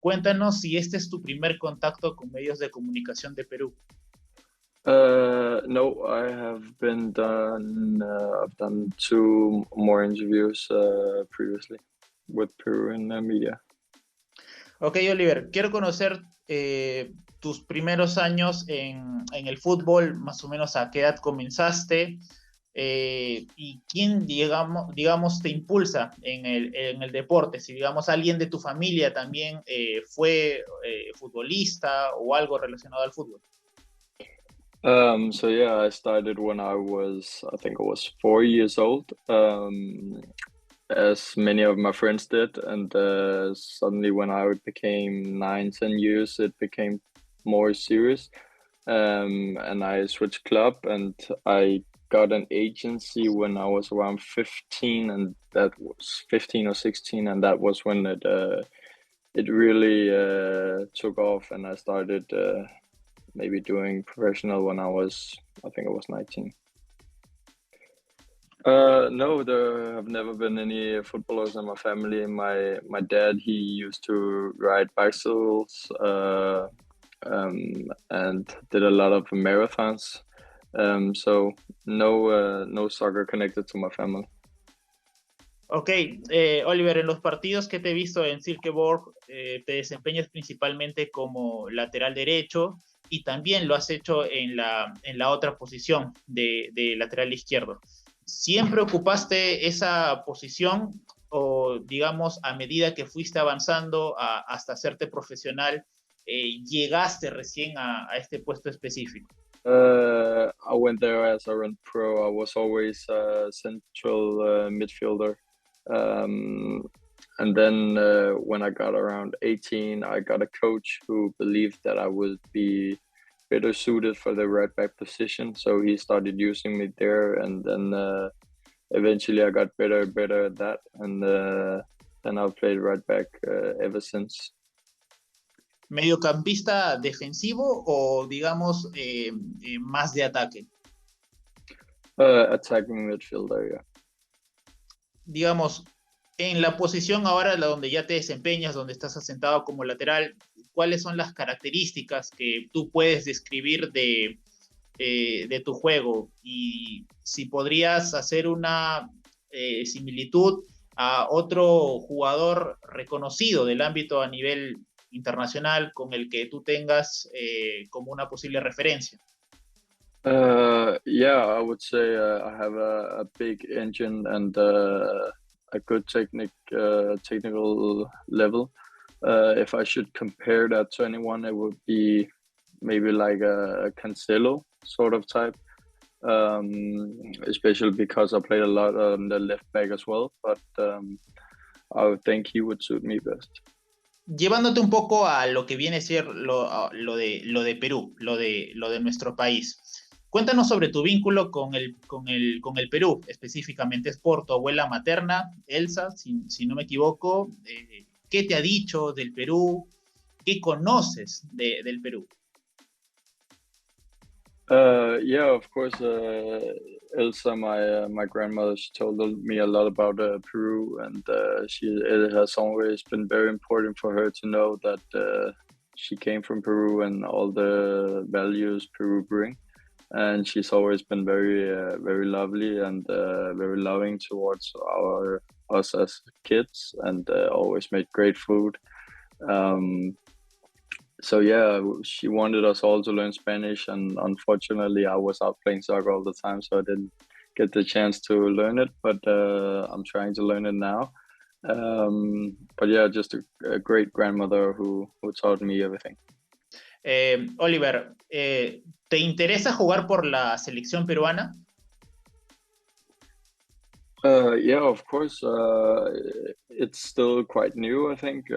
Cuéntanos si este es tu primer contacto con medios de comunicación de Perú. No, I've done two more interviews previously with Peruvian media. Ok, Oliver, quiero conocer tus primeros años en el fútbol, más o menos a qué edad comenzaste y quién, digamos, te impulsa en el deporte. Si, digamos, alguien de tu familia también fue futbolista o algo relacionado al fútbol. So yeah, I started when I think I was 4 years old, as many of my friends did, and suddenly when I became 9, 10 years, it became more serious. And I switched club, and I got an agency when I was around 15, and that was 15 or 16, and that was when it really took off, and I started maybe doing professional when I think I was 19. No, there have never been any footballers in my family. My dad, he used to ride bicycles and did a lot of marathons. So no soccer connected to my family. Ok, Oliver, en los partidos que te he visto en Silkeborg, te desempeñas principalmente como lateral derecho y también lo has hecho en la otra posición de lateral izquierdo. ¿Siempre ocupaste esa posición o, digamos, a medida que fuiste avanzando hasta hacerte profesional, llegaste recién a este puesto específico? I went there as a rent pro. I was always a central midfielder. Um, and then when I got around 18, I got a coach who believed that I would be better suited for the right back position. So he started using me there, and then eventually I got better at that, and then I've played right back ever since. ¿Mediocampista defensivo o, digamos, más de ataque? Attacking midfielder, yeah. Digamos, en la posición ahora la donde ya te desempeñas, donde estás asentado como lateral, ¿cuáles son las características que tú puedes describir de tu juego? Y si podrías hacer una similitud a otro jugador reconocido del ámbito a nivel internacional con el que tú tengas como una posible referencia. Yeah, I would say I have a big engine and a good technical level. If I should compare that to anyone, it would be maybe like a Cancelo sort of type. Especially because I played a lot on the left back as well, but I would think he would suit me best. Llevándote un poco a lo que viene a ser lo de Perú, lo de nuestro país. Cuéntanos sobre tu vínculo con el Perú, específicamente es por tu abuela materna, Elsa, si no me equivoco. ¿Qué te ha dicho del Perú? ¿Qué conoces del Perú? Yeah, of course. Elsa, my grandmother, she told me a lot about Peru, and it has always been very important for her to know that she came from Peru and all the values Peru bring. And she's always been very lovely and very loving towards us as kids, and always made great food. So yeah, she wanted us all to learn Spanish, and unfortunately, I was out playing soccer all the time, so I didn't get the chance to learn it. But I'm trying to learn it now. But yeah, just a great grandmother who taught me everything. Oliver, ¿te interesa jugar por la selección peruana? Yeah, of course. It's still quite new, I think.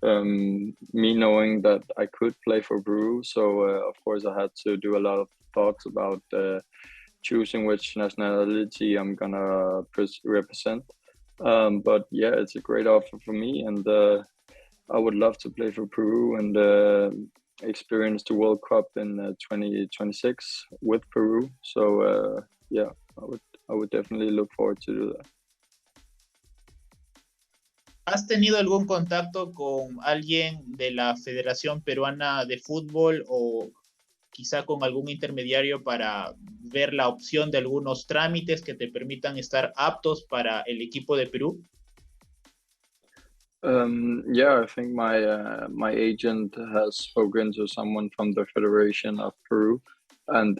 Me knowing that I could play for Peru, so of course I had to do a lot of thoughts about choosing which nationality I'm gonna represent. But yeah, it's a great offer for me, and I would love to play for Peru and experience the World Cup in 2026 with Peru. So yeah, I would definitely look forward to do that. ¿Has tenido algún contacto con alguien de la Federación Peruana de Fútbol o quizá con algún intermediario para ver la opción de algunos trámites que te permitan estar aptos para el equipo de Perú? Yeah, I think my agent has spoken to someone from the Federation of Peru, and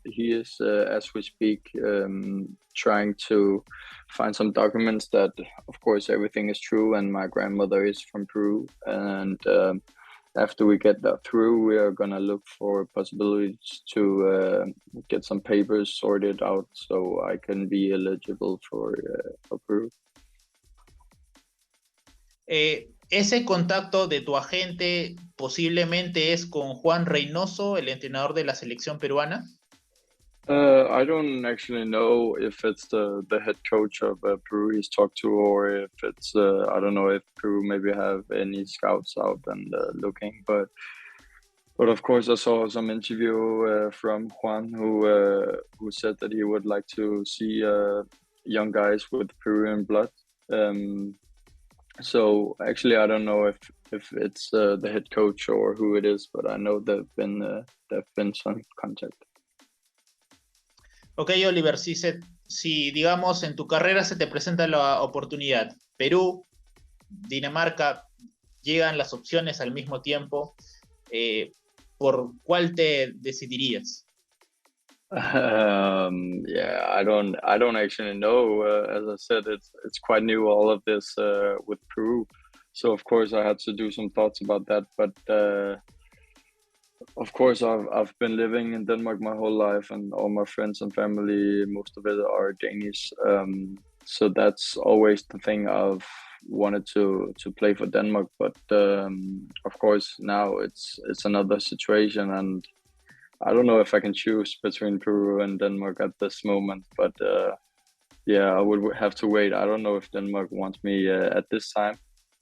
he is, as we speak, trying to find some documents that, of course, everything is true, and my grandmother is from Peru, and after we get that through, we are gonna look for possibilities to get some papers sorted out so I can be eligible for Peru. Ese contacto de tu agente posiblemente es con Juan Reynoso, el entrenador de la selección peruana. I don't actually know if it's the head coach of Peru he's talked to, or if it's I don't know if Peru maybe have any scouts out and looking, but of course I saw some interview from Juan who said that he would like to see young guys with Peruvian blood. So actually I don't know if it's the head coach or who it is, but I know there've been some contact. Ok, Oliver, si digamos en tu carrera se te presenta la oportunidad, Perú, Dinamarca, llegan las opciones al mismo tiempo, ¿por cuál te decidirías? Yeah, I don't actually know. As I said, it's quite new, all of this with Peru. So of course I had to do some thoughts about that. But of course I've been living in Denmark my whole life, and all my friends and family, most of it are Danish. So that's always the thing I've wanted to play for Denmark. But of course now it's another situation, and I don't know if I can choose between Peru and Denmark at this moment, but yeah, I would have to wait. I don't know if Denmark wants me at this time,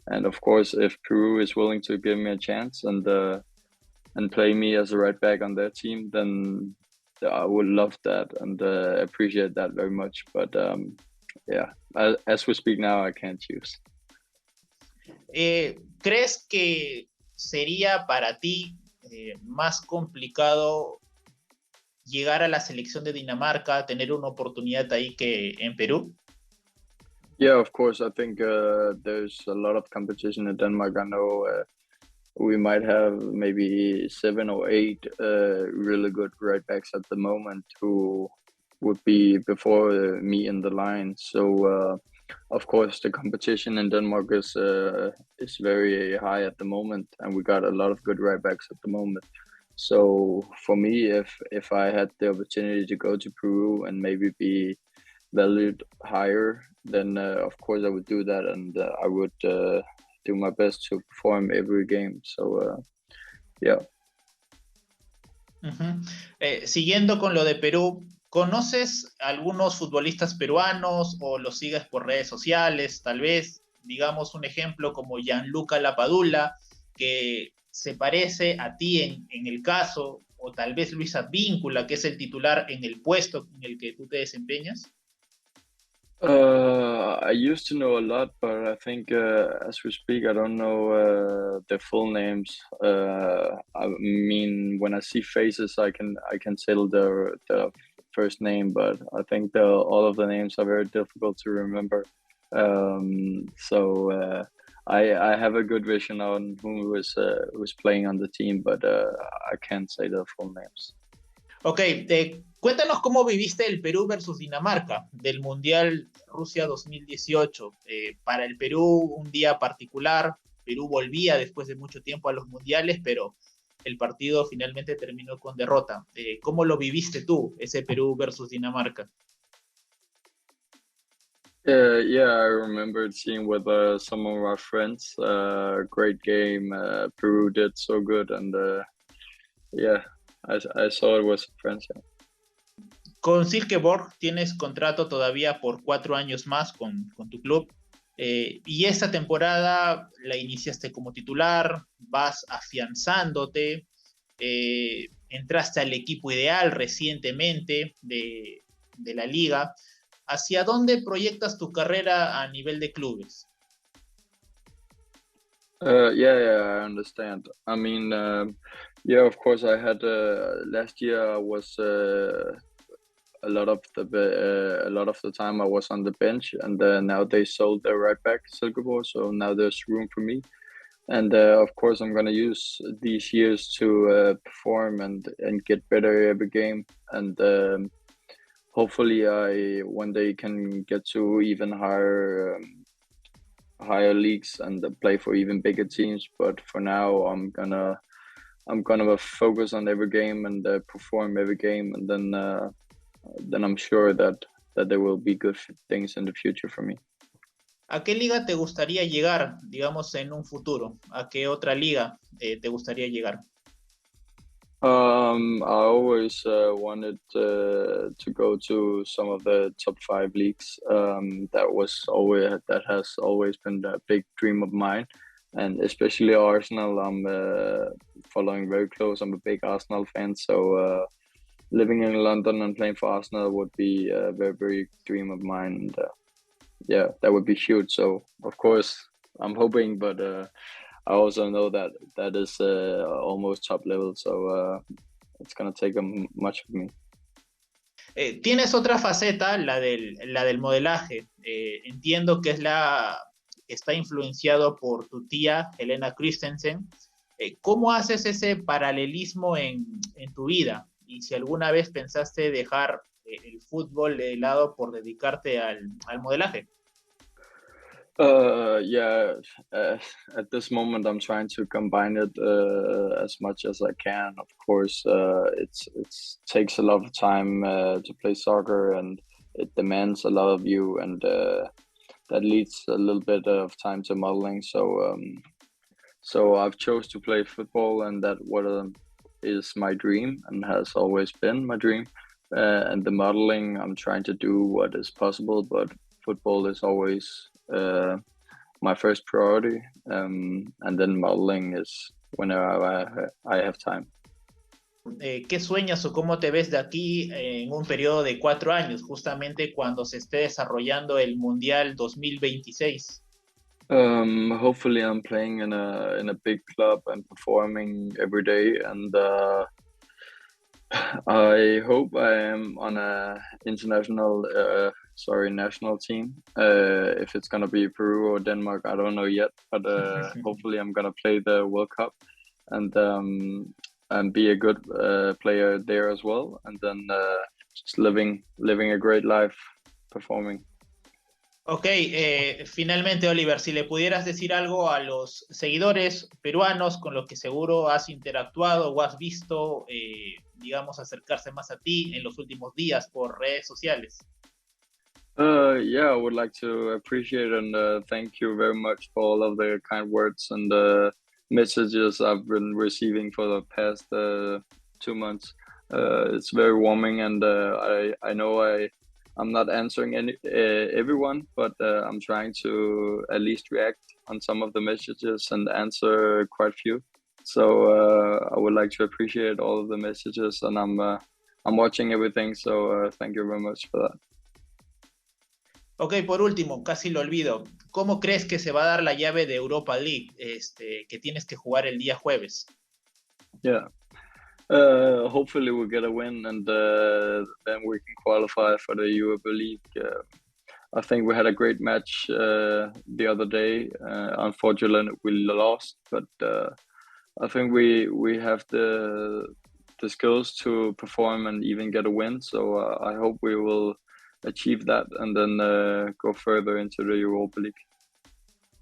and of course, if Peru is willing to give me a chance and play me as a right back on their team, then I would love that and appreciate that very much. But yeah, as we speak now, I can't choose. ¿Crees que sería para ti más complicado llegar a la selección de Dinamarca, tener una oportunidad ahí que en Perú? Yeah, of course. I think there's a lot of competition in Denmark. I know we might have maybe 7 or 8 really good right backs at the moment who would be before me in the line. So of course the competition in Denmark is very high at the moment, and we got a lot of good right backs at the moment. So for me, if I had the opportunity to go to Peru and maybe be valued higher, then of course I would do that, and I would do my best to perform every game. So yeah. Siguiendo con lo de Perú, ¿conoces algunos futbolistas peruanos o los sigues por redes sociales? Tal vez, digamos, un ejemplo como Gianluca Lapadula, que se parece a ti en el caso, o tal vez Luis Advíncula, que es el titular en el puesto en el que tú te desempeñas. I used to know a lot, but I think as we speak, I don't know their full names. I mean, when I see faces, I can tell the first name, but I think all of the names are very difficult to remember. So I have a good vision on who was playing on the team, but I can't say the full names. Ok, cuéntanos cómo viviste el Perú versus Dinamarca del Mundial Rusia 2018. Para el Perú, un día particular. Perú volvía después de mucho tiempo a los mundiales, pero el partido finalmente terminó con derrota. ¿Cómo lo viviste tú, ese Perú versus Dinamarca? Yeah, I remember seeing with some of our friends. Great game. Peru did so good, and yeah, I saw it was friends. Yeah. Con Silkeborg tienes contrato todavía por 4 años más con tu club. Y esta temporada la iniciaste como titular, vas afianzándote, entraste al equipo ideal recientemente de la liga. ¿Hacia dónde proyectas tu carrera a nivel de clubes? Yeah, I understand. I mean, yeah, of course, I had last year I was a lot of the time I was on the bench, and now they sold their right back Silkeborg, so now there's room for me. And of course, I'm gonna use these years to perform and get better every game, and hopefully I one day can get to even higher leagues and play for even bigger teams. But for now, I'm gonna focus on every game and perform every game, and then I'm sure that there will be good things in the future for me. ¿A qué liga te gustaría llegar, digamos, en un futuro? ¿A qué otra liga te gustaría llegar? I always wanted to go to some of the top five leagues. That has always been a big dream of mine, and especially Arsenal. I'm following very close. I'm a big Arsenal fan, so living in London and playing for Arsenal would be a very, very dream of mine. And, yeah, that would be huge. So of course, I'm hoping, but I also know that that is almost top level. So it's gonna take much of me. Tienes otra faceta, la del modelaje. Entiendo que está influenciado por tu tía, Helena Christensen. ¿Cómo haces ese paralelismo en tu vida? Y si alguna vez pensaste dejar el fútbol de lado por dedicarte al modelaje. Yeah, at this moment I'm trying to combine it as much as I can. Of course, it's takes a lot of time to play soccer, and it demands a lot of you, and that leads a little bit of time to modeling. So I've chose to play football, and that what is my dream and has always been my dream. And the modeling, I'm trying to do what is possible, but football is always my first priority, and then modeling is whenever I have time. ¿Qué sueñas o cómo te ves de aquí en un periodo de 4 años, justamente cuando se esté desarrollando el Mundial 2026? Hopefully I'm playing in a big club and performing every day, and I hope I am on a national team. If it's gonna be Peru or Denmark, I don't know yet, but hopefully I'm gonna play the World Cup and be a good player there as well, and then just living a great life, performing. Ok, finalmente, Oliver, si le pudieras decir algo a los seguidores peruanos con los que seguro has interactuado o has visto, digamos, acercarse más a ti en los últimos días por redes sociales. Yeah, I would like to appreciate and thank you very much for all of the kind words and messages I've been receiving for the past 2 months. It's very warming, and I know I'm not answering everyone, but I'm trying to at least react on some of the messages and answer quite few. So I would like to appreciate all of the messages, and I'm watching everything. So thank you very much for that. Ok, por último, casi lo olvido. ¿Cómo crees que se va a dar la llave de Europa League, que tienes que jugar el día jueves? Yeah. Hopefully we'll get a win, and then we can qualify for the Europa League. I think we had a great match the other day. Unfortunately, we lost, but I think we have the skills to perform and even get a win. So I hope we will achieve that and then go further into the Europa League.